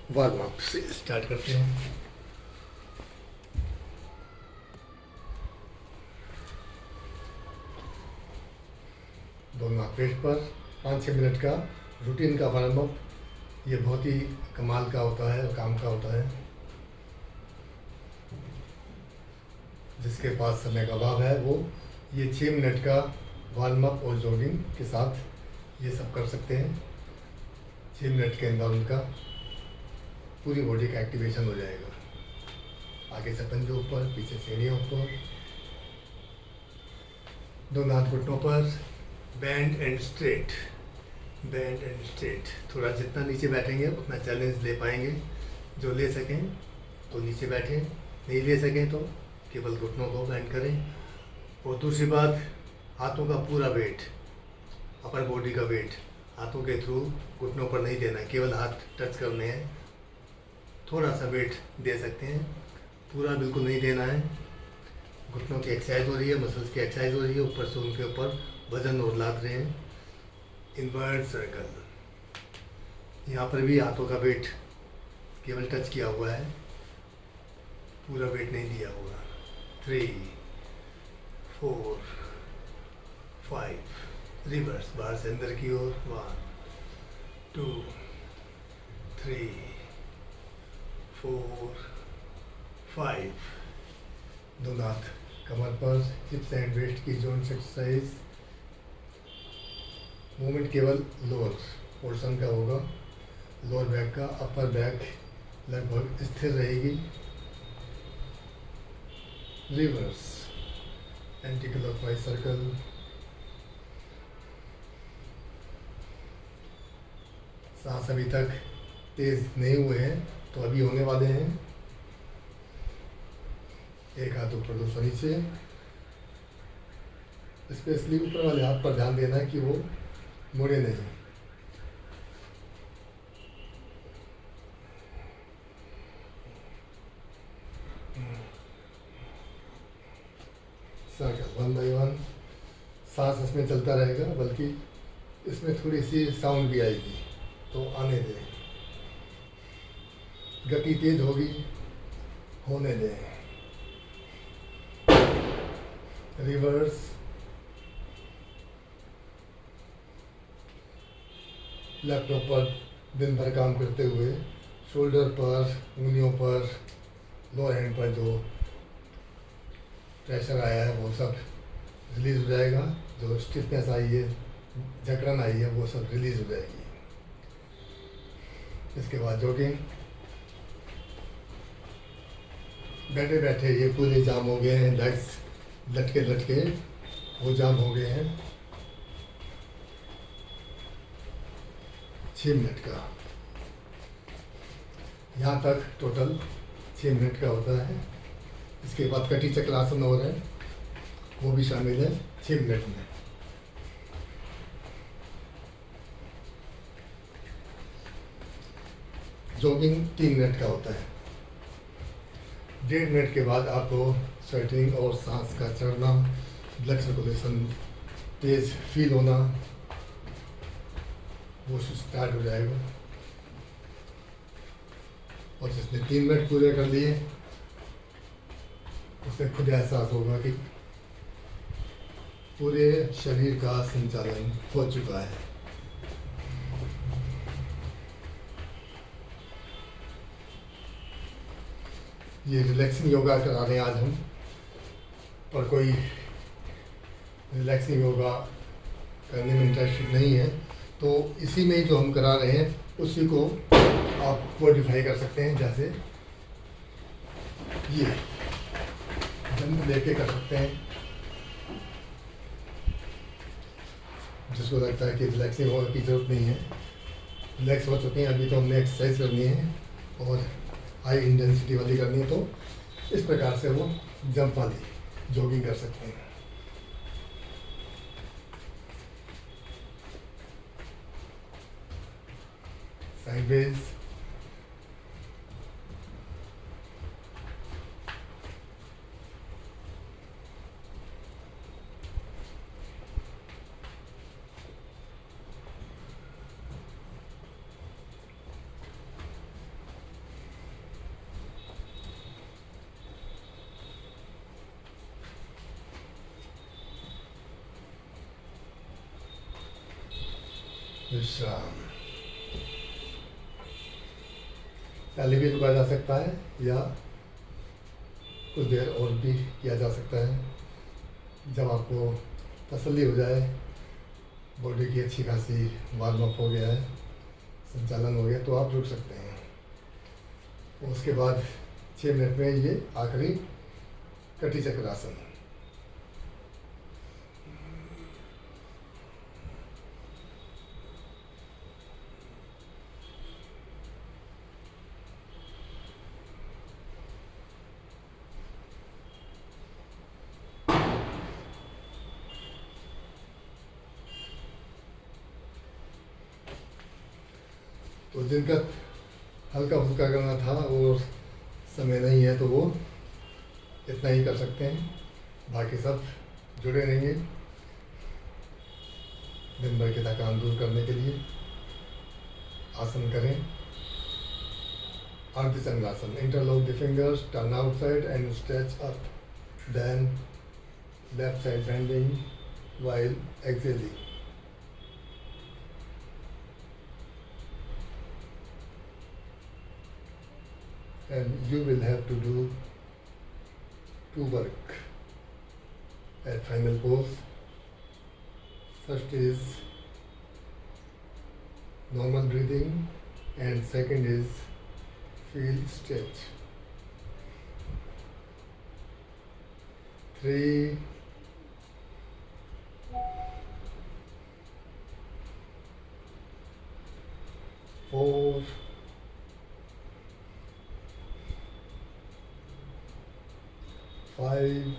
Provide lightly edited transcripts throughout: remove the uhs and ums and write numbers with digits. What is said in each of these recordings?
Warm up से start करते हैं। दोनों हाथ पेट पर 5-6 मिनट का रूटीन का वार्म अप, ये बहुत ही कमाल का होता है और काम का होता है। जिसके पास समय का अभाव है वो ये 6 मिनट का वार्म अप और जॉगिंग के साथ ये सब कर सकते हैं। 6 मिनट के अंदर उनका पूरी बॉडी का एक्टिवेशन हो जाएगा। आगे से पंजों ऊपर, पीछे सीढ़ियों ऊपर, दोनों हाथ घुटनों पर, band and straight, band and straight. थोड़ा जितना नीचे बैठेंगे उतना चैलेंज ले पाएंगे। जो ले सकें तो नीचे बैठें, नहीं ले सकें तो केवल घुटनों को बैंड करें। और दूसरी बात, हाथों का पूरा वेट, अपर बॉडी का वेट हाथों के थ्रू घुटनों पर नहीं देना है, केवल हाथ टच करने हैं। थोड़ा सा वेट दे सकते हैं, पूरा बिल्कुल नहीं देना है। घुटनों की एक्सरसाइज हो रही है, मसल्स की एक्सरसाइज हो रही है, ऊपर से उनके ऊपर वजन और लाद रहे हैं। इनवर्ट सर्कल, यहाँ पर भी हाथों का वेट केवल टच किया हुआ है, पूरा वेट नहीं दिया हुआ। 3, 4, 5, रिवर्स, बाहर से अंदर की ओर। 1, 2, 3, 4, 5। दोनों हाथ कमर पर, हिप्स एंड वेस्ट की जॉइंट्स एक्सरसाइज। मूवमेंट केवल लोअर पोर्शन का होगा, लोअर बैक का। अपर बैक लगभग स्थिर रहेगी। Reverse, anti clockwise circle. सांस अभी तक तेज नहीं हुए हैं तो अभी होने वाले हैं। एक हाथ ऊपर, दूसरा नीचे। स्पेशली ऊपर वाले हाथ पर ध्यान देना है कि वो मुड़े नहीं। Circle 1 by 1। सांस इसमें चलता रहेगा, बल्कि इसमें थोड़ी सी साउंड भी आएगी, तो आने दें। गति तेज होगी, होने दें। रिवर्स, लैपटॉप पर दिन भर काम करते हुए शोल्डर पर, उंगलियों पर, लोअर हैंड पर जो प्रेशर आया है वो सब रिलीज हो जाएगा। जो स्टिफनेस आई है, जकड़न आई है, वो सब रिलीज हो जाएगी। इसके बाद जॉगिंग। बैठे बैठे ये पूरे जाम हो गए हैं, लेग्स लटके लटके वो जाम हो गए हैं। 6 मिनट का, यहाँ तक टोटल 6 मिनट का होता है। इसके बाद कटी चक्रासन हो रहा है, वो भी शामिल है 6 मिनट में। जॉगिंग 3 मिनट का होता है। 1.5 मिनट के बाद आपको स्वेटिंग और सांस का चढ़ना, ब्लड सर्कुलेशन तेज फील होना, वो स्टार्ट हो जाएगा। और जिसने 3 मिनट पूरे कर लिए उसे खुद एहसास होगा कि पूरे शरीर का संचालन हो चुका है। ये रिलैक्सिंग योगा करा रहे हैं आज हम, और कोई रिलैक्सिंग योगा करने में इंटरेस्टेड नहीं है तो इसी में जो हम करा रहे हैं उसी को आप मॉडिफाई कर सकते हैं। जैसे ये जंप लेके कर सकते हैं। जिसको लगता है कि रिलैक्सिंग योगा की जरूरत नहीं है, रिलैक्स हो चुके हैं, अभी तो हमने एक्सरसाइज करनी है और हाई इंटेंसिटी वाली करनी है, तो इस प्रकार से वो जंप वाली जॉगिंग कर सकते हैं। साइडवेज, विश्राम। पहले भी रुका जा सकता है या कुछ देर और भी किया जा सकता है। जब आपको तसल्ली हो जाए, बॉडी की अच्छी खासी वार्म अप हो गया है, संचालन हो गया, तो आप रुक सकते हैं। उसके बाद 6 मिनट में ये आखिरी कटी चक्रासन। तो जिनका हल्का फुल्का करना था और समय नहीं है तो वो इतना ही कर सकते हैं, बाकी सब जुड़े रहेंगे दिन भर की थकान दूर करने के लिए। आसन करें। Ardhachandrasana. Interlock the fingers, turn outside and stretch up, then left side bending while exhaling. And you will have to do 2 work at final pose. First is normal breathing and second is field stretch. 3, 4, 5,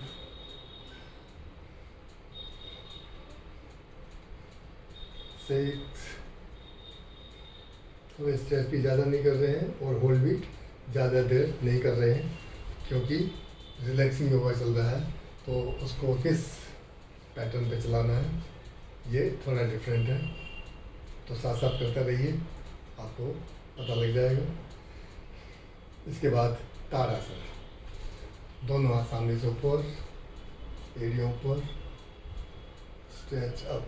6। तो stretch भी ज़्यादा नहीं कर रहे हैं और hold भी ज़्यादा देर नहीं कर रहे हैं, क्योंकि रिलैक्सिंग योगा चल रहा है। तो उसको किस पैटर्न पे चलाना है ये थोड़ा डिफरेंट है। तो साथ साथ करते रहिए, आपको पता लग जाएगा। इसके बाद ताड़ासन। दोनों हाथ सामने से ऊपर, एड़ियों ऊपर, स्ट्रेच अप।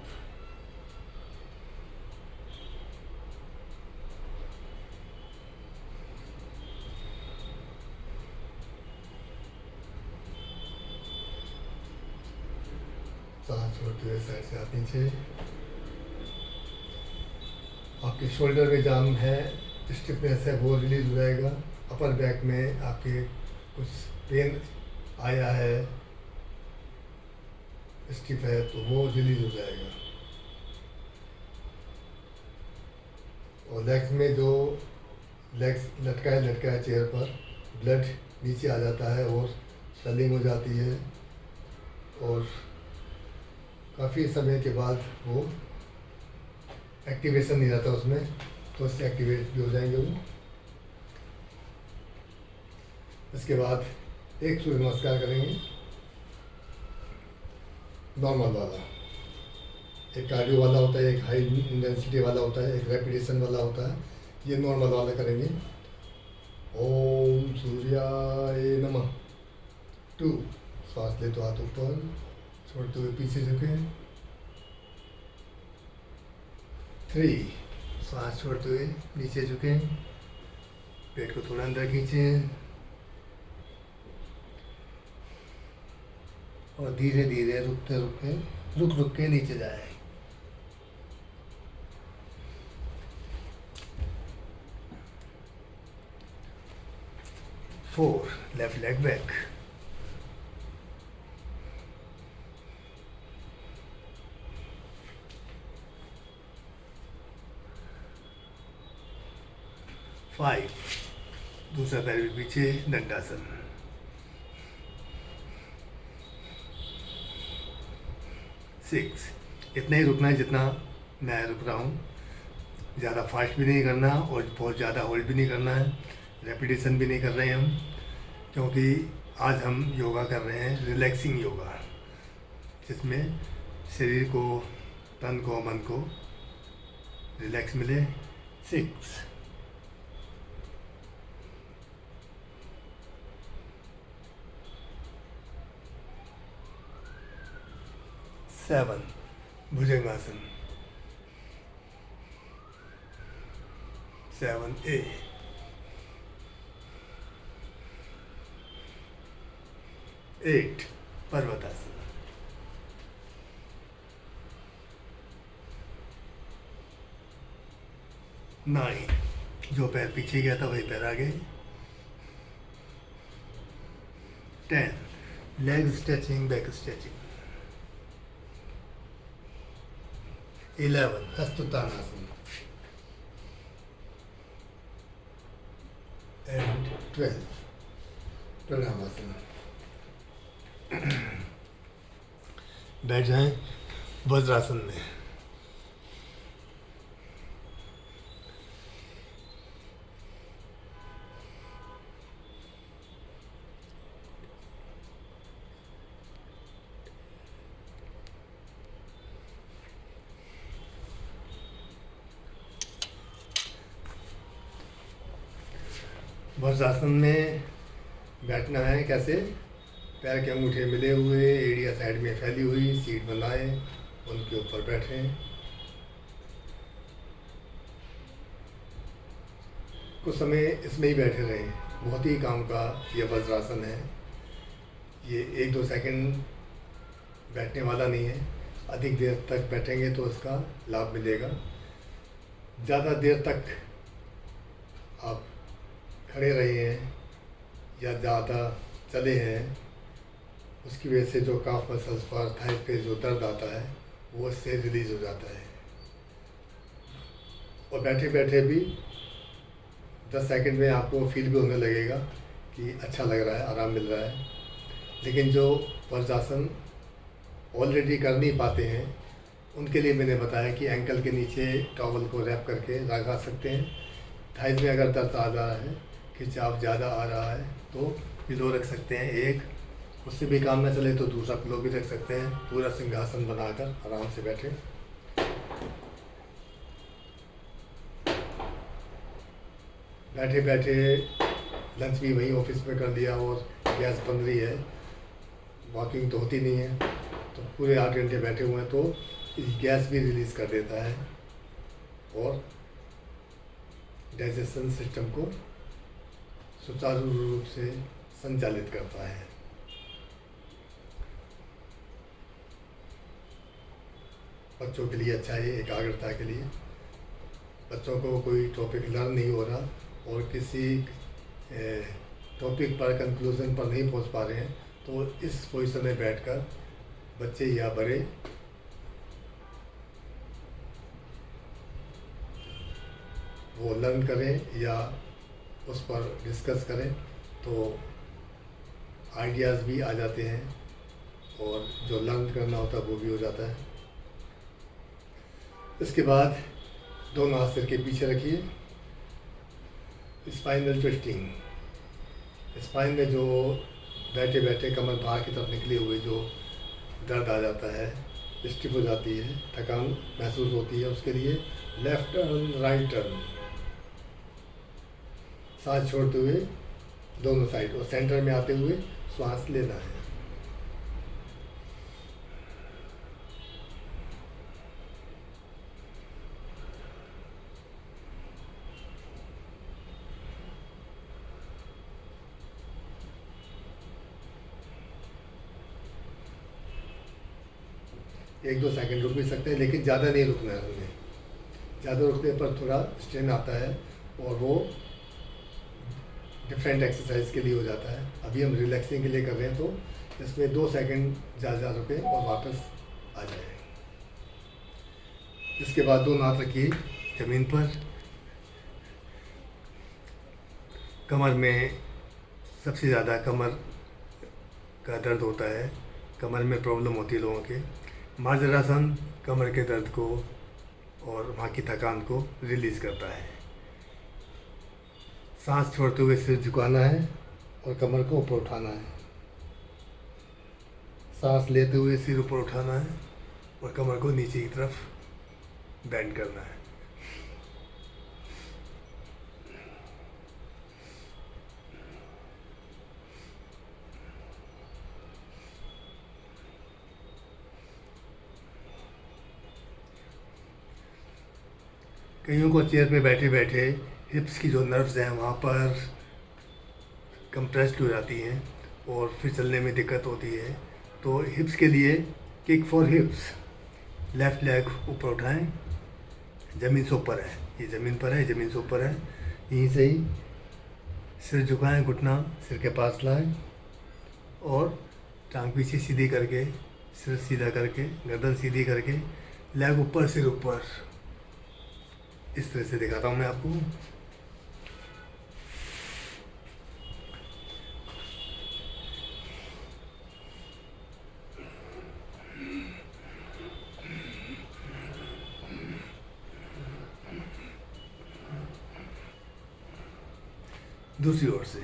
सांस छोड़ते हुए साइड से हाथ नीचे। आपके शोल्डर में जाम है, स्टिफनेस है, वो रिलीज हो जाएगा। अपर बैक में आपके कुछ पेन आया है, स्टिफ है, तो वो रिलीज हो जाएगा। और लेग्स में जो लेग्स लटका है चेयर पर, ब्लड नीचे आ जाता है और स्वेलिंग हो जाती है, और काफ़ी समय के बाद वो एक्टिवेशन नहीं रहता उसमें, तो उससे एक्टिवेट भी हो जाएंगे वो। इसके बाद एक सूर्य नमस्कार करेंगे, नॉर्मल वाला। एक कार्डियो वाला होता है, एक हाई इंटेंसिटी वाला होता है, एक रेपिटेशन वाला होता है। ये नॉर्मल वाला करेंगे। ओम सूर्याय नमः। 2, सांस ले तो हाथ ऊपर, छोड़ते हुए पीछे झुकें। 3, सांस छोड़ते हुए नीचे झुकें, पेट को थोड़ा अंदर खींचें और धीरे धीरे रुक के नीचे जाएं। 4, लेफ्ट लेग बैक। 5, दूसरा पैर भी पीछे, दंडासन। 6, इतना ही रुकना है जितना मैं रुक रहा हूँ। ज़्यादा फास्ट भी नहीं करना और बहुत ज़्यादा होल्ड भी नहीं करना है, रेपिटेशन भी नहीं कर रहे हैं हम, क्योंकि आज हम योगा कर रहे हैं रिलैक्सिंग योगा, जिसमें शरीर को, तन को, मन को रिलैक्स मिले। 6, 7, भुजंगासन। 7A। एट, पर्वतासन। 9, जो पैर पीछे गया था वही पैर आगे। 10, leg stretching, back stretching. 11, Hastottanasana. And 12, Pranamasana. बैठ जाएं वज्रासन में। वज्रासन में बैठना है कैसे? पैर के अंगूठे मिले हुए, एड़ियाँ साइड में फैली हुई, सीट बनाए, उनके ऊपर बैठें। कुछ समय इसमें ही बैठे रहें। बहुत ही काम का ये वज्रासन है। ये 1-2 सेकंड बैठने वाला नहीं है। अधिक देर तक बैठेंगे तो इसका लाभ मिलेगा। ज़्यादा देर तक आप खड़े रहे हैं या ज़्यादा चले हैं, उसकी वजह से जो काफ मसल्स पर, थाई पे जो दर्द आता है वो इससे रिलीज़ हो जाता है। और बैठे बैठे भी 10 सेकंड में आपको फील भी होने लगेगा कि अच्छा लग रहा है, आराम मिल रहा है। लेकिन जो वज्रासन ऑलरेडी कर नहीं पाते हैं उनके लिए मैंने बताया कि एंकल के नीचे टॉवल को रैप करके लगा सकते हैं। थाइज में अगर दर्द आ रहा है, खिंचाव ज़्यादा आ रहा है तो पिलो रख सकते हैं एक। उससे भी काम न चले तो दूसरा पिलो भी रख सकते हैं। पूरा सिंहासन बनाकर आराम से बैठे। बैठे बैठे लंच भी वहीं ऑफिस में कर लिया और गैस बन रही है, वॉकिंग तो होती नहीं है, तो पूरे 8 घंटे बैठे हुए हैं तो गैस भी रिलीज़ कर देता है और डाइजेशन सिस्टम को सुचारू रूप से संचालित करता है। बच्चों के लिए अच्छा है, एकाग्रता के लिए। बच्चों को कोई टॉपिक लर्न नहीं हो रहा और किसी टॉपिक पर कंक्लूजन पर नहीं पहुंच पा रहे हैं तो इस पोजीशन में बैठकर बच्चे या बड़े वो लर्न करें या उस पर डिस्कस करें तो आइडियाज़ भी आ जाते हैं और जो लर्न करना होता है वो भी हो जाता है। इसके बाद दोनों हाथ सिर के पीछे रखिए। स्पाइनल ट्विस्टिंग, स्पाइन में जो बैठे बैठे कमर बाहर की तरफ निकले हुए जो दर्द आ जाता है, स्टिफ हो जाती है, थकान महसूस होती है, उसके लिए लेफ्ट टर्न, राइट टर्न, सांस छोड़ते हुए दोनों साइड और सेंटर में आते हुए श्वास लेना है। एक दो सेकंड रुक भी सकते हैं लेकिन ज़्यादा नहीं रुकना है हमें। ज़्यादा रुकने पर थोड़ा स्ट्रेन आता है और वो डिफरेंट एक्सरसाइज के लिए हो जाता है। अभी हम रिलैक्सिंग के लिए कर रहे हैं तो इसमें 2 सेकंड ज़्यादा रुकें और वापस आ जाए। इसके बाद दोनों हाथ रखिए ज़मीन पर। कमर में सबसे ज़्यादा कमर का दर्द होता है, कमर में प्रॉब्लम होती है लोगों के। मार्जरासन कमर के दर्द को और वहाँ की थकान को रिलीज़ करता है। सांस छोड़ते हुए सिर झुकाना है और कमर को ऊपर उठाना है। सांस लेते हुए सिर ऊपर उठाना है और कमर को नीचे की तरफ बेंड करना है। कईयों को चेयर पे बैठे बैठे हिप्स की जो नर्व्स हैं वहाँ पर कंप्रेस्ड हो जाती हैं और फिर चलने में दिक्कत होती है। तो हिप्स के लिए किक फॉर हिप्स, लेफ़्ट लेग ऊपर उठाएं, ज़मीन से ऊपर है, ये ज़मीन पर है, ज़मीन से ऊपर है, यहीं से ही सिर झुकाएं, घुटना सिर के पास लाएं और टांग पीछे सीधी करके, सिर सीधा करके, गर्दन सीधी करके, लेग ऊपर, सिर ऊपर। इस तरह से दिखाता हूँ मैं आपको। दूसरी ओर से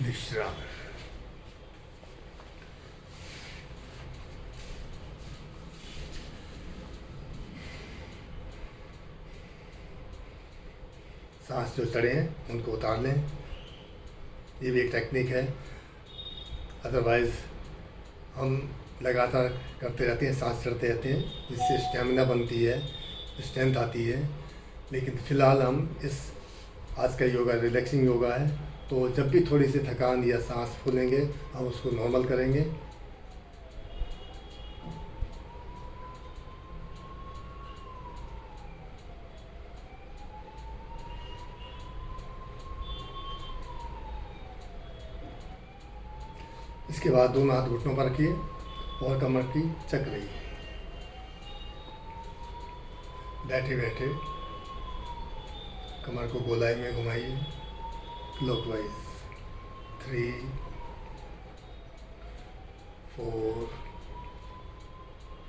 विश्राम। सांस जो चढ़े हैं उनको उतार लें, ये भी एक टेक्निक है। अदरवाइज़ हम लगातार करते रहते हैं, सांस चढ़ते रहते हैं, जिससे स्टेमिना बनती है, स्ट्रेंथ आती है। लेकिन फ़िलहाल हम इस आज का योगा रिलैक्सिंग योगा है, तो जब भी थोड़ी सी थकान या सांस फूलेंगे हम उसको नॉर्मल करेंगे। इसके बाद दोनों हाथ घुटनों पर रखिए और कमर की चक रही है। बैठे बैठे कमर को गोलाई में घुमाइए क्लॉकवाइज। 3 4,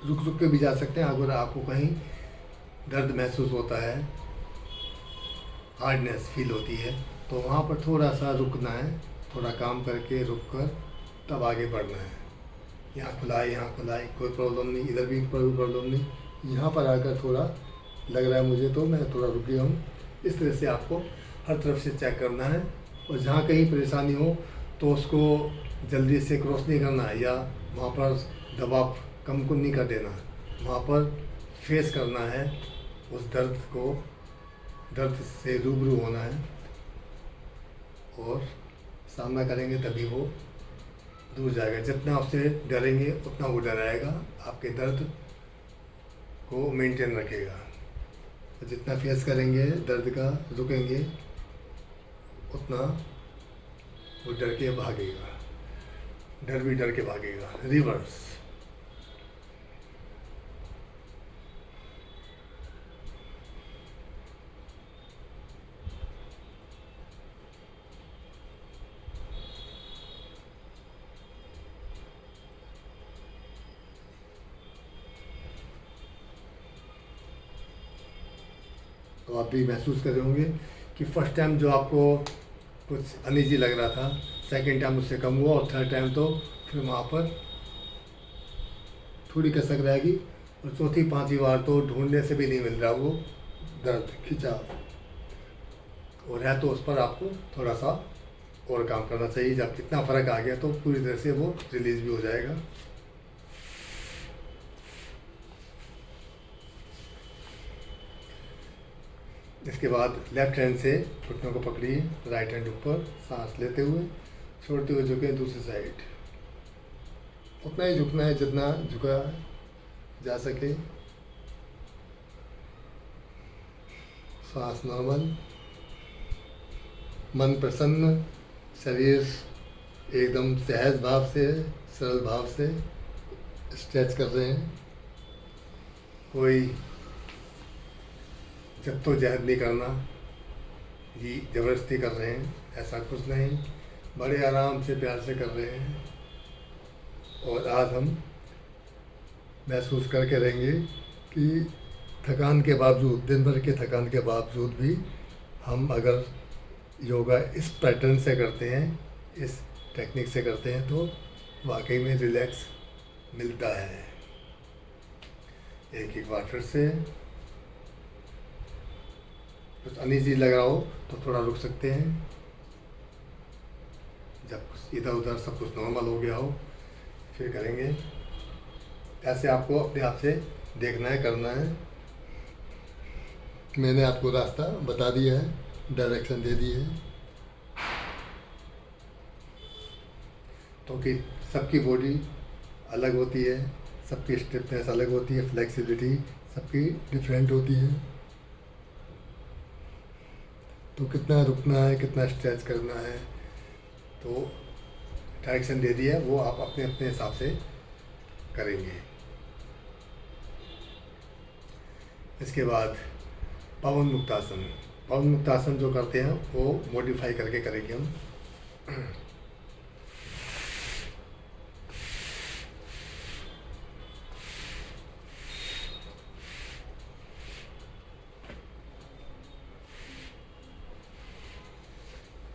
रुक रुक के भी जा सकते हैं। अगर आपको कहीं दर्द महसूस होता है, हार्डनेस फील होती है, तो वहाँ पर थोड़ा सा रुकना है, थोड़ा काम करके रुक कर तब आगे बढ़ना है। यहाँ खुलाए, यहाँ खुलाए, कोई प्रॉब्लम नहीं, इधर भी कोई प्रॉब्लम नहीं। यहाँ पर आकर थोड़ा लग रहा है मुझे तो मैं थोड़ा रुक गया हूँ। इस तरह से आपको हर तरफ से चेक करना है, और जहाँ कहीं परेशानी हो तो उसको जल्दी से क्रॉस नहीं करना है, या वहाँ पर दबाव कम को नहीं कर देना, वहाँ पर फेस करना है उस दर्द को, दर्द से रूबरू होना है और सामना करेंगे, तभी वो दूर जाएगा। जितना उससे डरेंगे उतना वो डराएगा, आपके दर्द को मेंटेन रखेगा। जितना फेस करेंगे दर्द का, रुकेंगे, उतना वो डर के भागेगा, डर भी डर के भागेगा। रिवर्स। तो आप भी महसूस कर रहे होंगे कि फर्स्ट टाइम जो आपको कुछ अनईजी लग रहा था, सेकंड टाइम उससे कम हुआ, और थर्ड टाइम तो फिर वहाँ पर थोड़ी कसक रहेगी, और चौथी पांचवी बार तो ढूंढने से भी नहीं मिल रहा वो दर्द, खिंचाव, और है तो उस पर आपको थोड़ा सा और काम करना चाहिए। जब इतना फ़र्क आ गया तो पूरी तरह से वो रिलीज़ भी हो जाएगा। इसके बाद लेफ़्ट हैंड से घुटनों को पकड़िए, राइट हैंड ऊपर, सांस लेते हुए छोड़ते हुए झुकें दूसरी साइड। उतना ही झुकना है जितना झुका जा सके। सांस नॉर्मल, मन प्रसन्न, शरीर एकदम सहज भाव से, सरल भाव से स्ट्रेच कर रहे हैं। कोई जद्दोजहद नहीं करना जी, ज़बरदस्ती कर रहे हैं, ऐसा कुछ नहीं, बड़े आराम से प्यार से कर रहे हैं। और आज हम महसूस करके रहेंगे कि थकान के बावजूद, दिन भर के थकान के बावजूद भी हम अगर योगा इस पैटर्न से करते हैं, इस टेक्निक से करते हैं, तो वाकई में रिलैक्स मिलता है। एक बार फिर से कुछ अनईजी लग रहा हो तो थोड़ा रुक सकते हैं। जब इधर उधर सब कुछ नॉर्मल हो गया हो फिर करेंगे। ऐसे आपको अपने आप से देखना है, करना है। मैंने आपको रास्ता बता दिया है, डायरेक्शन दे दी है। तो कि सबकी बॉडी अलग होती है, सबकी स्टिफनेस अलग होती है, फ्लेक्सिबिलिटी सबकी डिफरेंट होती है। तो कितना रुकना है, कितना स्ट्रेच करना है, तो डायरेक्शन दे दिया, वो आप अपने अपने हिसाब से करेंगे। इसके बाद पवन मुक्तासन। पवन मुक्तासन जो करते हैं वो मॉडिफाई करके करेंगे हम।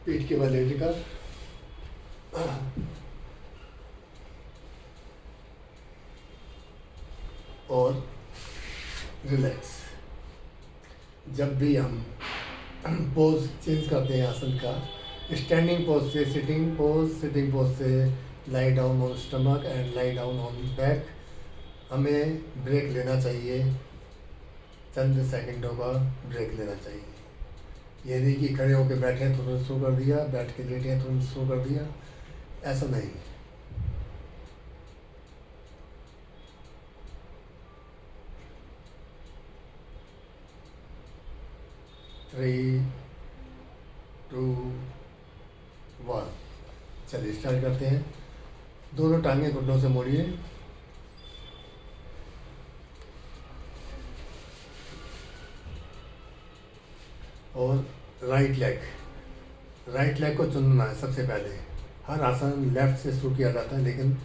पीठ के बल लेकर और रिलैक्स। जब भी हम पोज चेंज करते हैं आसन का, स्टैंडिंग पोज से सिटिंग पोज से lie down on stomach and lie down on back, हमें ब्रेक लेना चाहिए। चंद सेकंडों का ब्रेक लेना चाहिए। ये नहीं कि खड़े होकर बैठे हैं तुरंत शुरू कर दिया, बैठ के लेटे हैं तुरंत शुरू कर दिया, ऐसा नहीं। थ्री टू वन, चलिए स्टार्ट करते हैं। दोनों टांगें घुटनों से मोड़िए और राइट लेग को चुनना है सबसे पहले। हर आसन लेफ्ट से शुरू किया जाता है, लेकिन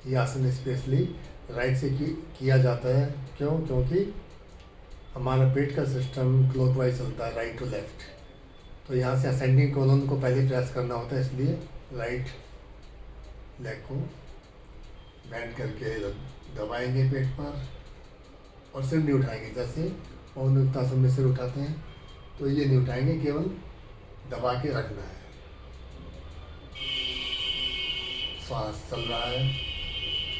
ये आसन स्पेशली राइट से किया जाता है। क्यों? क्योंकि हमारा पेट का सिस्टम क्लॉकवाइज चलता है, राइट टू लेफ्ट। तो यहाँ से असेंडिंग कॉलम को पहले प्रेस करना होता है, इसलिए राइट लेग को बैंड करके दबाएंगे पेट पर और सिर नहीं उठाएंगे। जैसे पवन मुक्तासन में सिर उठाते हैं तो ये नहीं उठाएंगे, केवल दबा के रखना है। श्वास चल रहा है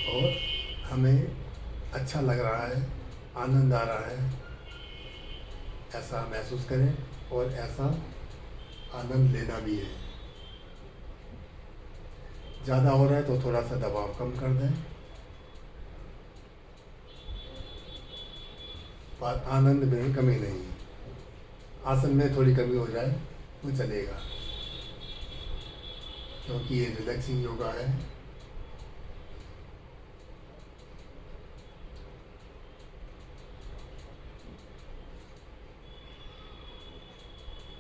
और हमें अच्छा लग रहा है, आनंद आ रहा है, ऐसा महसूस करें और ऐसा आनंद लेना भी है। ज़्यादा हो रहा है तो थोड़ा सा दबाव कम कर दें, पर आनंद में कमी नहीं। आसन में थोड़ी कमी हो जाए तो चलेगा, क्योंकि ये रिलैक्सिंग योगा है।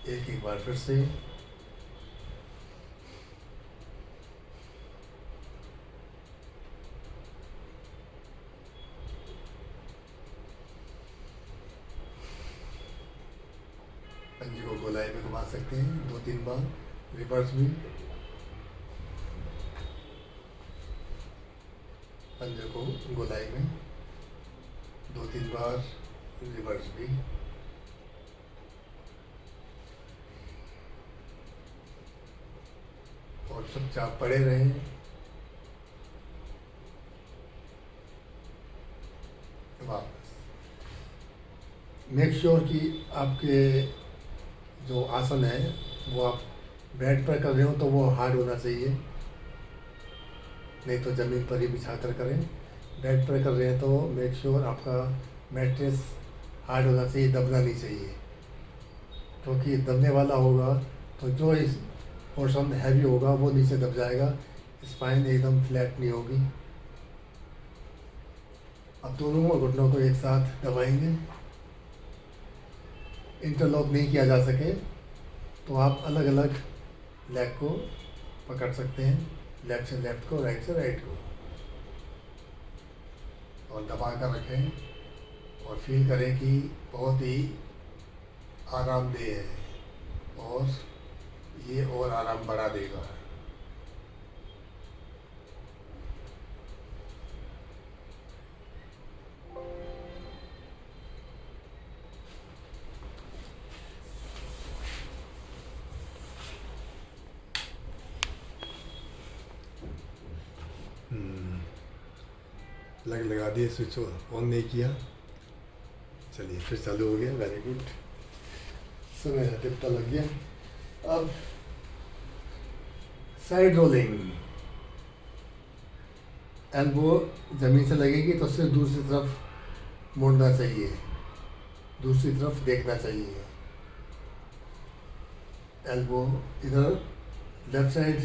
एक बार फिर से पंजे को गोलाई में घुमा सकते हैं 2-3 बार, रिवर्स भी। पंजे को गोलाई में 2-3 बार, रिवर्स भी। और चुपचाप पड़े रहें। वापस मेक श्योर कि आपके जो आसन है वो आप बेड पर कर रहे हो तो वो हार्ड होना चाहिए, नहीं तो ज़मीन पर ही बिछा कर करें। बेड पर कर रहे हैं तो मेक श्योर आपका मैट्रेस हार्ड होना चाहिए, दबना नहीं चाहिए। क्योंकि दबने वाला होगा तो जो इस पोर्शन हैवी होगा वो नीचे दब जाएगा, स्पाइन एकदम फ्लैट नहीं होगी। अब दोनों घुटनों को एक साथ दबाएंगे। इंटरलॉक नहीं किया जा सके तो आप अलग अलग लेग को पकड़ सकते हैं, लेफ्ट से लेफ्ट को, राइट से राइट को, और दबा कर रखें और फील करें कि बहुत ही आरामदेह है और ये और आराम बढ़ा देगा। प्लग लगा दिए, स्विच ऑन नहीं किया। चलिए फिर चालू हो गया, वेरी गुड। समय टिप्ता लग गया। अब साइड रोलिंग, एल्बो ज़मीन से लगेगी तो सिर्फ दूसरी तरफ मुड़ना चाहिए, दूसरी तरफ देखना चाहिए। एल्बो इधर लेफ्ट साइड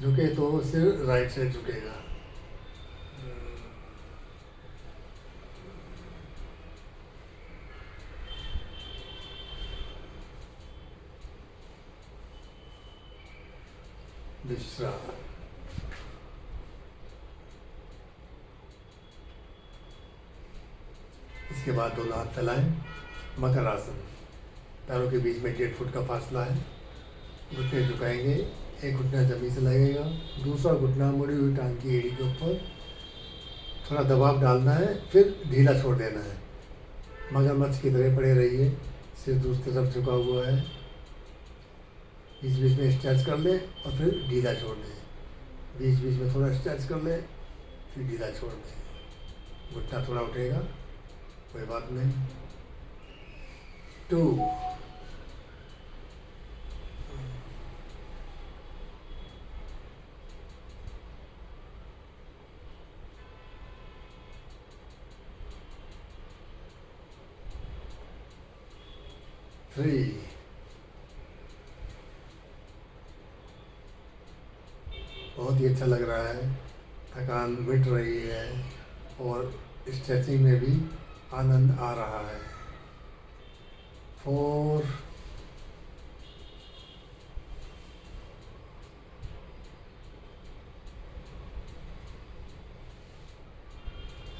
झुके तो सिर्फ राइट साइड झुकेगा। विश्राम। इसके बाद दोनों हाथ फैलाएं, मकर आसन। पैरों के बीच में 1.5 फुट का फासला है। घुटने झुकाएंगे, एक घुटना जमीन से लगेगा, दूसरा घुटना मुड़ी हुई टांग की एड़ी के ऊपर। थोड़ा दबाव डालना है, फिर ढीला छोड़ देना है। मगरमच्छ की तरह पड़े रहिए, सिर दूसरी तरफ झुका हुआ है। बीच बीच में स्ट्रेच कर लें और फिर ढीला छोड़ दें। बीच बीच में थोड़ा स्ट्रेच कर लें, फिर ढीला छोड़ दें। घुटना थोड़ा उठेगा, कोई बात नहीं। 2 3 बहुत ही अच्छा लग रहा है, थकान मिट रही है और स्ट्रेचिंग में भी आनंद आ रहा है। 4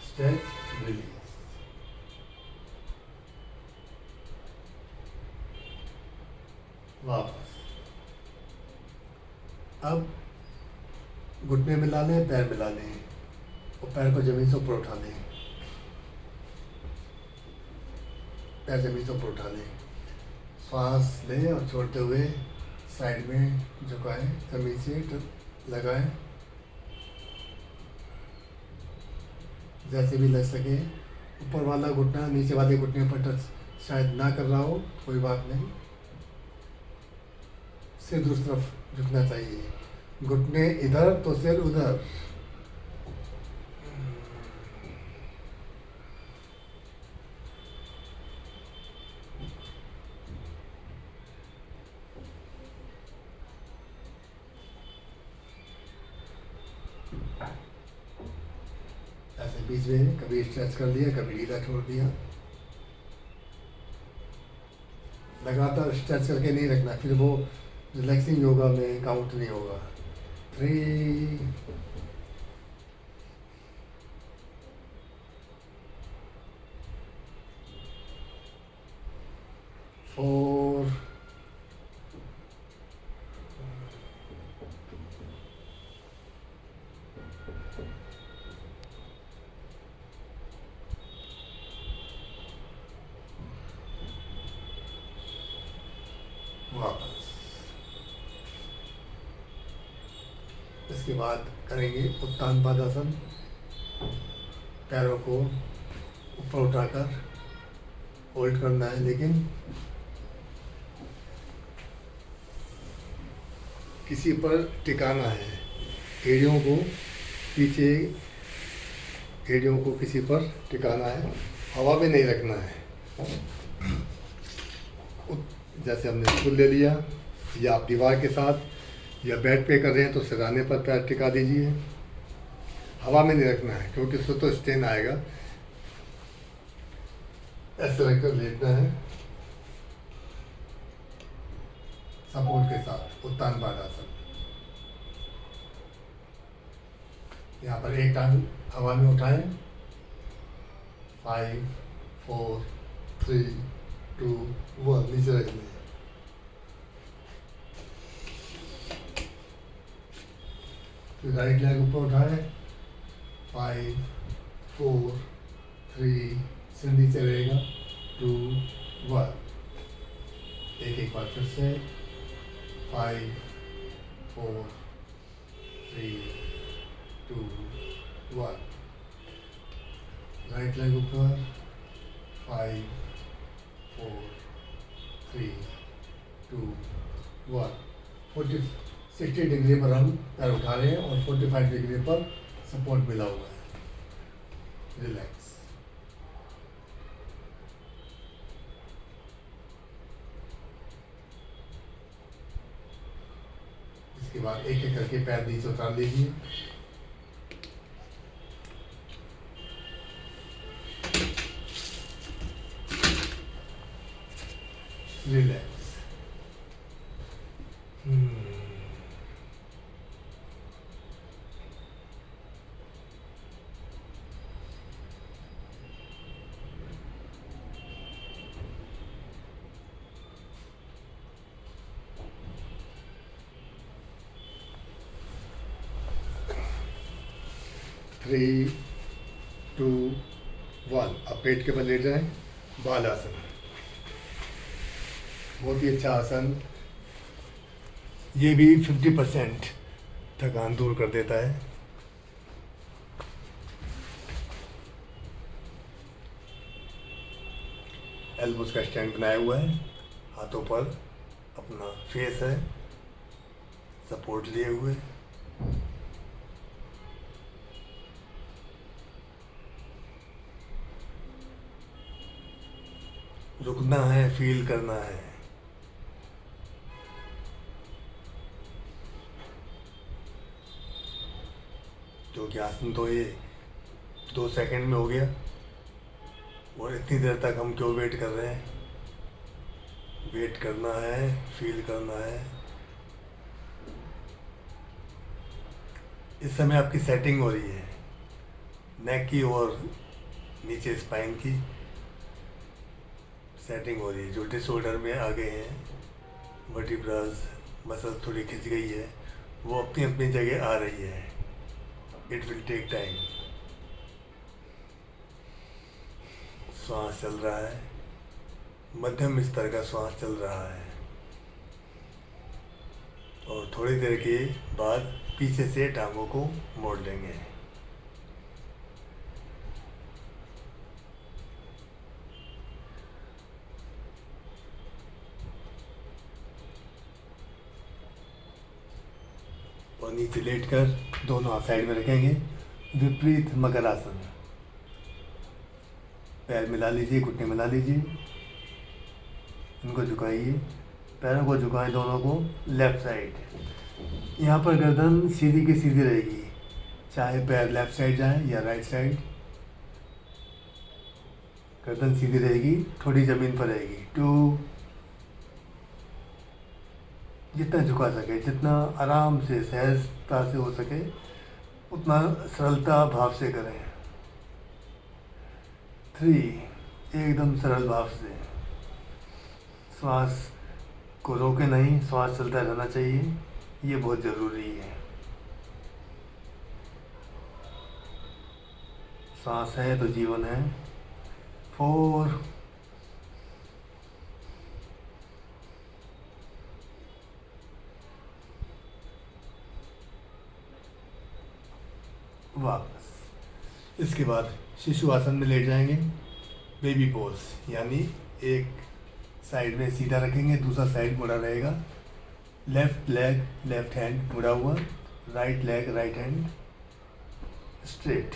स्ट्रेच रिलीज। वापस। अब घुटने मिला लें, पैर मिला लें और पैर को जमीन से ऊपर उठा लें। पैर जमीन से ऊपर उठा लें, सांस लें और छोड़ते हुए साइड में झुकाएं, जमीन से लगाएं, जैसे भी लग सके। ऊपर वाला घुटना नीचे वाले घुटने पर टच शायद ना कर रहा हो, कोई बात नहीं, सिर दूसरी तरफ झुकना चाहिए। घुटने इधर तो सिर उधर। ऐसे बीच में कभी स्ट्रेच कर लिया, कभी ढीला छोड़ दिया। लगातार स्ट्रेच करके नहीं रखना, फिर वो रिलैक्सिंग योगा में काउंट नहीं होगा। 3 4 वापस। इसके बाद करेंगे उत्तान पादासन। पैरों को ऊपर उठाकर होल्ड करना है, लेकिन किसी पर टिकाना है। एड़ियों को पीछे, एड़ियों को किसी पर टिकाना है, हवा में नहीं रखना है। जैसे हमने स्टूल ले लिया या आप दीवार के साथ या बेड पे कर रहे हैं तो सिरहाने पर पैर टिका दीजिए। हवा में नहीं रखना है क्योंकि उससे तो स्ट्रेन आएगा। ऐसे रखकर लेटना है सपोर्ट के साथ, उत्तान पादासन। यहाँ पर एक टांग हवा में उठाएं। 5 4 3 2 1 नीचे रख लें। फिर राइट लेग ऊपर उठाएं। 5 4 3 से नीचे रहेगा। 2 1। एक बार फिर से 5 4 3 2 1। राइट लेग ऊपर, 5 4 3 2 1। 60 डिग्री पर हम पैर उठा रहे हैं और 45 डिग्री पर सपोर्ट मिला हुआ है। रिलैक्स। इसके बाद एक एक करके पैर नीचे उतार लीजिए। रिलैक्स। 3 2 1। अब पेट के बल लेट जाएं। बालासन, बहुत ही अच्छा आसन। ये भी 50% थकान दूर कर देता है। एल्बोज का स्टैंड बनाया हुआ है, हाथों पर अपना फेस है, सपोर्ट लिए हुए। रुकना है, फील करना है। क्योंकि आसन तो ये 2 सेकंड में हो गया और इतनी देर तक हम क्यों वेट कर रहे हैं। वेट करना है, फील करना है। इस समय आपकी सेटिंग हो रही है नेक की और नीचे स्पाइन की सेटिंग हो रही है। जो डिसऑर्डर में आ गए हैं, वर्टिब्रास मसल थोड़ी खिंच गई है, वो अपनी अपनी जगह आ रही है। It will take time. श्वास चल रहा है, मध्यम स्तर का श्वास चल रहा है और थोड़ी देर के बाद पीछे से टांगों को मोड़ लेंगे। और नीचे लेटकर दोनों हाथ साइड में रखेंगे। विपरीत मकर आसन। पैर मिला लीजिए, घुटने मिला लीजिए, इनको झुकाइए, पैरों को झुकाएं दोनों को लेफ्ट साइड। यहाँ पर गर्दन सीधी की सीधी रहेगी, चाहे पैर लेफ्ट साइड जाए या राइट साइड। गर्दन सीधी रहेगी, थोड़ी ज़मीन पर रहेगी। 2, जितना झुका सके, जितना आराम से सहजता से हो सके उतना सरलता भाव से करें। 3, एकदम सरल भाव से। श्वास को रोके नहीं, श्वास चलता रहना चाहिए, ये बहुत ज़रूरी है। सांस है तो जीवन है। 4, वापस। इसके बाद शिशु आसन में लेट जाएंगे। बेबी पोज, यानी एक साइड में सीधा रखेंगे, दूसरा साइड मुड़ा रहेगा। लेफ्ट लेग लेफ्ट हैंड मुड़ा हुआ, right leg right hand straight.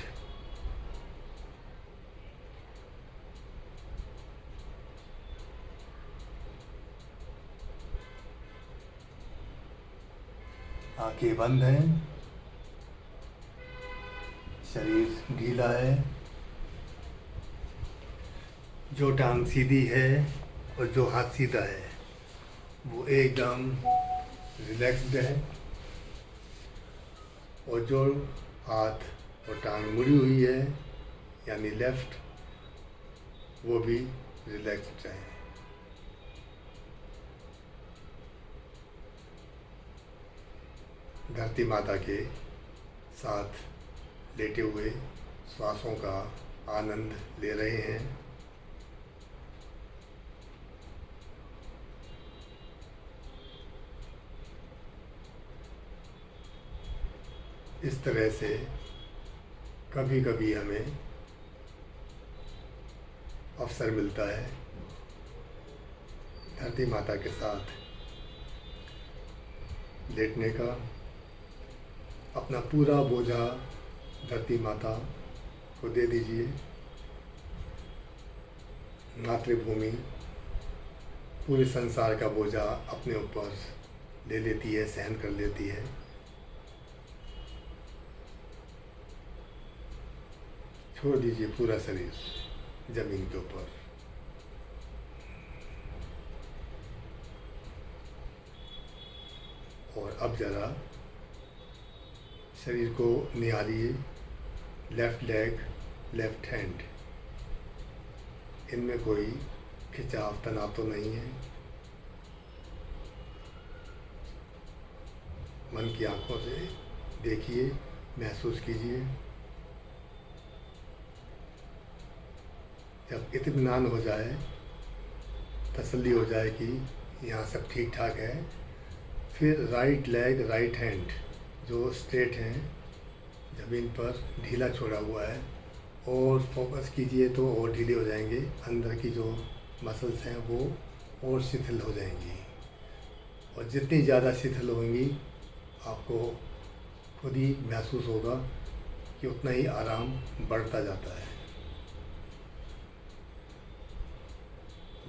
आंखें बंद हैं, शरीर ढीला है। जो टांग सीधी है और जो हाथ सीधा है वो एकदम रिलैक्स्ड है, और जो हाथ और टांग मुड़ी हुई है यानी लेफ्ट, वो भी रिलैक्स्ड है। धरती माता के साथ लेटे हुए श्वासों का आनंद ले रहे हैं। इस तरह से कभी कभी हमें अवसर मिलता है धरती माता के साथ लेटने का। अपना पूरा बोझा धरती माता को दे दीजिए। मातृभूमि पूरे संसार का बोझा अपने ऊपर ले लेती है, सहन कर लेती है। छोड़ दीजिए पूरा शरीर जमीन के ऊपर। और अब ज़रा शरीर को निहारिए। लेफ्ट लेग, लेफ्ट हैंड, इनमें कोई खिंचाव तनाव तो नहीं है। मन की आंखों से देखिए, महसूस कीजिए। जब इत्मीनान हो जाए, तसल्ली हो जाए कि यहाँ सब ठीक ठाक है, फिर राइट लेग, राइट हैंड जो स्ट्रेट हैं, ज़मीन पर ढीला छोड़ा हुआ है, और फोकस कीजिए तो और ढीले हो जाएंगे। अंदर की जो मसल्स हैं वो और शिथिल हो जाएंगी, और जितनी ज़्यादा शिथिल होंगी आपको खुद ही महसूस होगा कि उतना ही आराम बढ़ता जाता है।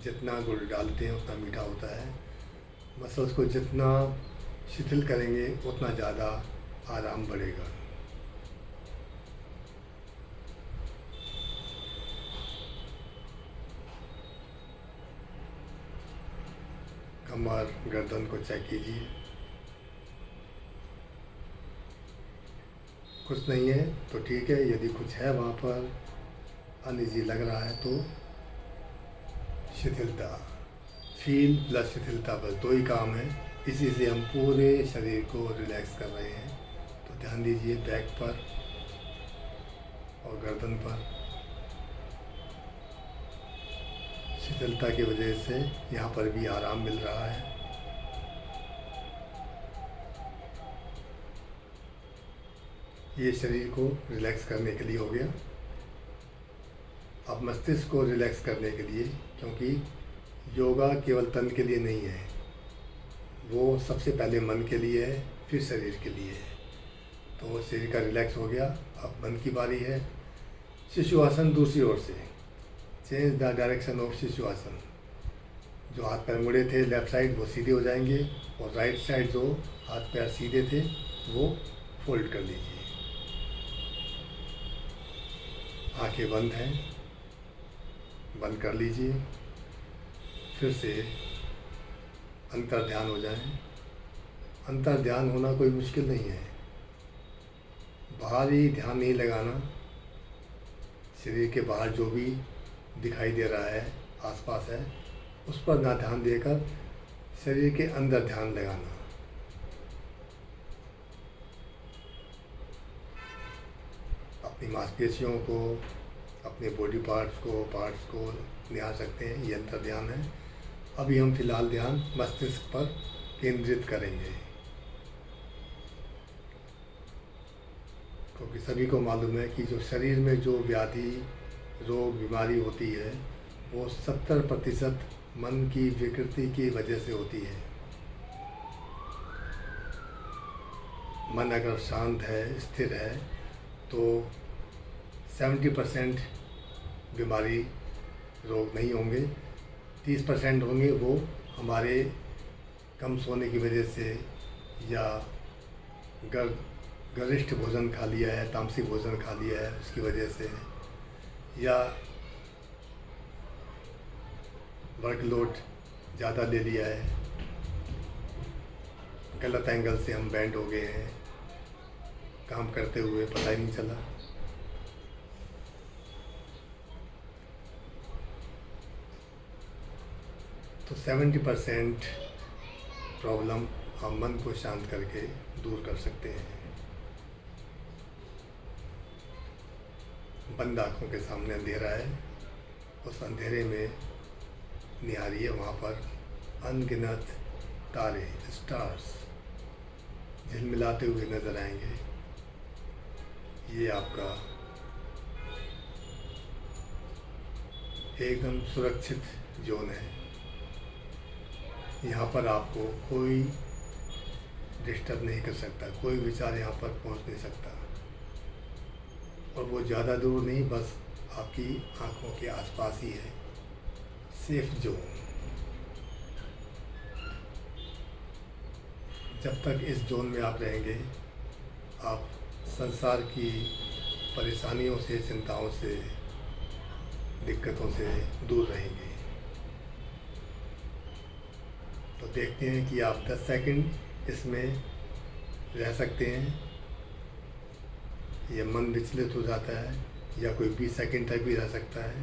जितना गुड़ डालते हैं उतना मीठा होता है। मसल्स को जितना शिथिल करेंगे उतना ज़्यादा आराम बढ़ेगा। कमर, गर्दन को चेक कीजिए। कुछ नहीं है तो ठीक है। यदि कुछ है वहाँ पर, अनइजी लग रहा है, तो शिथिलता, फील प्लस शिथिलता, बस दो ही काम है। इसी से हम पूरे शरीर को रिलैक्स कर रहे हैं। तो ध्यान दीजिए बैक पर और गर्दन पर। शिथिलता की वजह से यहाँ पर भी आराम मिल रहा है। ये शरीर को रिलैक्स करने के लिए हो गया। अब मस्तिष्क को रिलैक्स करने के लिए, क्योंकि योगा केवल तन के लिए नहीं है, वो सबसे पहले मन के लिए है, फिर शरीर के लिए है। तो शरीर का रिलैक्स हो गया। अब मन की बारी है। शिशु आसन दूसरी ओर से, चेंज द डायरेक्शन ऑफ शिशु आसन। जो हाथ पैर मुड़े थे लेफ़्ट साइड वो सीधे हो जाएंगे, और राइट साइड जो हाथ पैर सीधे थे वो फोल्ड कर लीजिए। आंखें बंद हैं, बंद कर लीजिए। फिर से अंतर ध्यान हो जाए। अंतर ध्यान होना कोई मुश्किल नहीं है। बाहरी ध्यान नहीं लगाना। शरीर के बाहर जो भी दिखाई दे रहा है, आसपास है, उस पर ना ध्यान देकर शरीर के अंदर ध्यान लगाना। अपनी मांसपेशियों को, अपने बॉडी पार्ट्स को निहार सकते हैं। ये अंतर ध्यान है। अभी हम फिलहाल ध्यान मस्तिष्क पर केंद्रित करेंगे, क्योंकि सभी को मालूम है कि जो शरीर में जो व्याधि, रोग, बीमारी होती है वो 70% मन की विकृति की वजह से होती है। मन अगर शांत है, स्थिर है, तो 70% बीमारी, रोग नहीं होंगे। 30% होंगे, वो हमारे कम सोने की वजह से, या गरिष्ठ भोजन खा लिया है, तामसिक भोजन खा लिया है उसकी वजह से, या वर्कलोड ज़्यादा ले लिया है, गलत एंगल से हम बैंड हो गए हैं, काम करते हुए पता ही नहीं चला। तो 70% प्रॉब्लम हम मन को शांत करके दूर कर सकते हैं। बंद आँखों के सामने अंधेरा है, उस अंधेरे में निहारिए। वहाँ पर अनगिनत तारे, स्टार्स झिलमिलाते हुए नजर आएंगे। ये आपका एकदम सुरक्षित जोन है। यहाँ पर आपको कोई डिस्टर्ब नहीं कर सकता, कोई विचार यहाँ पर पहुँच नहीं सकता। और वो ज़्यादा दूर नहीं, बस आपकी आँखों के आसपास ही है। Safe zone. जब तक इस जोन में आप रहेंगे, आप संसार की परेशानियों से, चिंताओं से, दिक्कतों से दूर रहेंगे। तो देखते हैं कि आप 10 सेकंड इसमें रह सकते हैं, या मन विचलित हो जाता है, या कोई 20 सेकंड तक भी रह सकता है।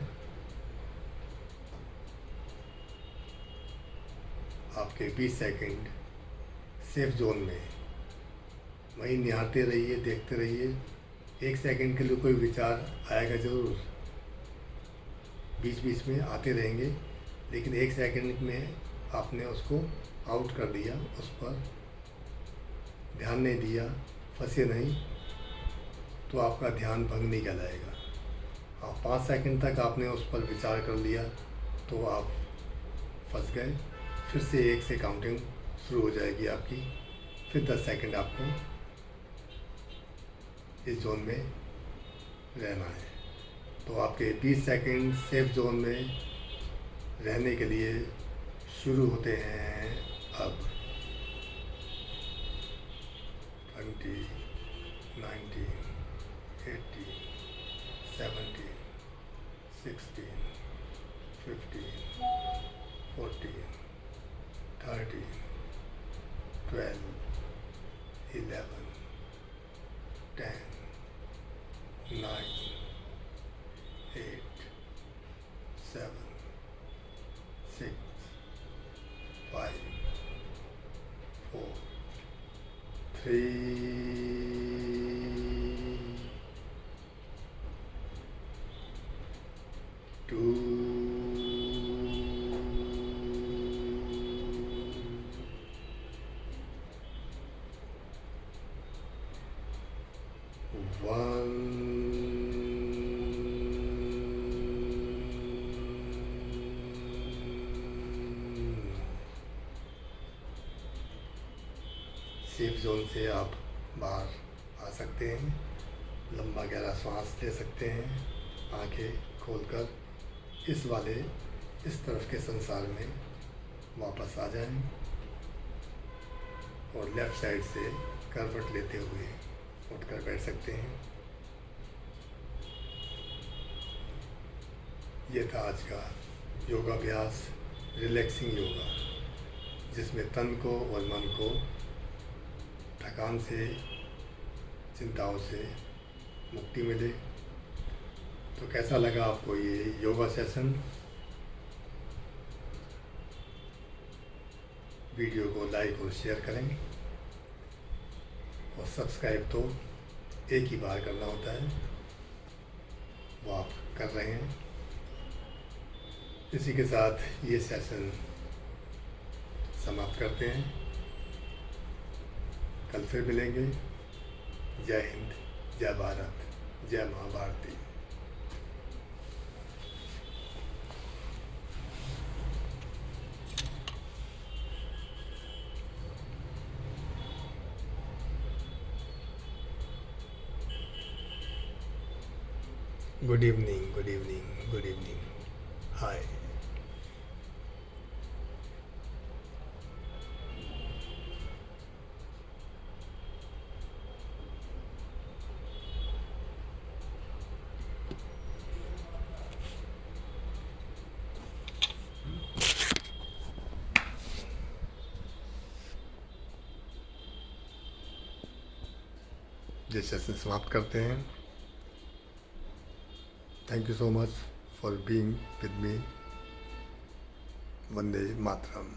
आपके 20 सेकंड सेफ जोन में वहीं निहारते रहिए, देखते रहिए। 1 सेकंड के लिए कोई विचार आएगा ज़रूर, बीच बीच में आते रहेंगे, लेकिन 1 सेकंड में आपने उसको आउट कर दिया, उस पर ध्यान नहीं दिया, फंसे नहीं, तो आपका ध्यान भंग नहीं कहलाएगा। आप 5 सेकंड तक आपने उस पर विचार कर लिया तो आप फंस गए। फिर से 1 से काउंटिंग शुरू हो जाएगी आपकी। फिर 10 सेकंड आपको इस जोन में रहना है। तो आपके 20 सेकंड सेफ जोन में रहने के लिए शुरू होते हैं अब। 20, 19, 18, 17, 16, 15, 14, 13, 12, 11, 10, 9, 8, 7, 6, 5, 4, 3, 2, 1। सेफ जोन से आप बाहर आ सकते हैं, लंबा गहरा सांस ले सकते हैं, आंखें खोलकर इस तरफ के संसार में वापस आ जाएं, और लेफ़्ट साइड से करवट लेते हुए उठकर बैठ सकते हैं। ये था आज का योगाभ्यास, रिलैक्सिंग योगा, जिसमें तन को और मन को थकान से, चिंताओं से मुक्ति मिले। तो कैसा लगा आपको ये योगा सेशन? वीडियो को लाइक और शेयर करें, और सब्सक्राइब तो एक ही बार करना होता है, वो आप कर रहे हैं। इसी के साथ ये सेशन समाप्त करते हैं। कल फिर मिलेंगे। जय हिंद, जय भारत, जय माँ Bharati. Good evening, good evening, good evening. Hi. ये सेशन समाप्त करते हैं। Thank you so much for being with me. Vande Mataram.